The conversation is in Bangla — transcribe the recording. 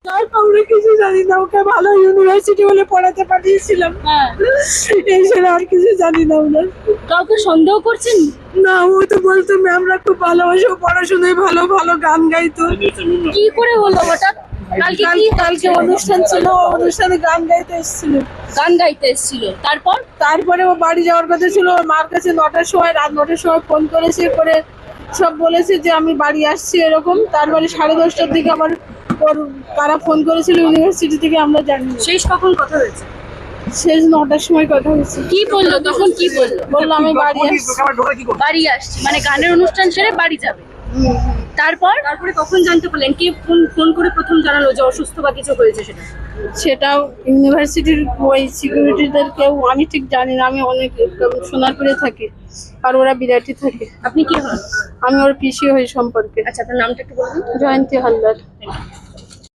আর আমরা কিছু জানি না, ওকে ভালো ইউনিভার্সিটি বলে পড়াতে পাঠিয়েছিলাম। হ্যাঁ, এই ছাড়া আর কিছু জানি না আমরা। কাউকে সন্দেহ করছেন? না, ও তো বলতো ম্যামরা খুব ভালোবাসে, ও পড়াশোনায় ভালো, ভালো গান গাইতো। কি করে হলো হঠাৎ? কালকে কি কালকে অনুষ্ঠান ছিল, অনুষ্ঠানে গান গাইতে এসেছিল। গান গাইতে এসেছিল, তারপর? তারপরে ও বাড়ি যাওয়ার কথা ছিল, ওর মার কাছে 9টার সময়, রাত 9টার সময় ফোন করেছে, করে সব বলেছে যে আমি বাড়ি আসছি এরকম। তারপরে 10:30টার দিকে আবার ওর কারা ফোন করেছিল ইউনিভার্সিটি থেকে আমরা জানি না। শেষ কখন কথা হয়েছে? শেষ 9টার সময় কথা হয়েছে। কি বললো তখন, কি বললো? বললো আমি বাড়ি আসছি। বাড়ি আসছি মানে গানের অনুষ্ঠান সেরে বাড়ি যাবে। তারপরে কখন জানতে পারলেন? কে ফোন করে প্রথম জানালো যে অসুস্থ বা কিছু হয়েছে সেটা? সেটাও ইউনিভার্সিটির ওই সিকিউরিটিদের কেউ, আমি ঠিক জানি না। আমি অনেক সোনারপুরে থাকি আর ওরা বিরাটি থাকে। আপনি কি হন? আমি ওর পিসি হই সম্পর্কে। আচ্ছা, আপনার নামটা একটু বলুন। জয়ন্তী হালদার।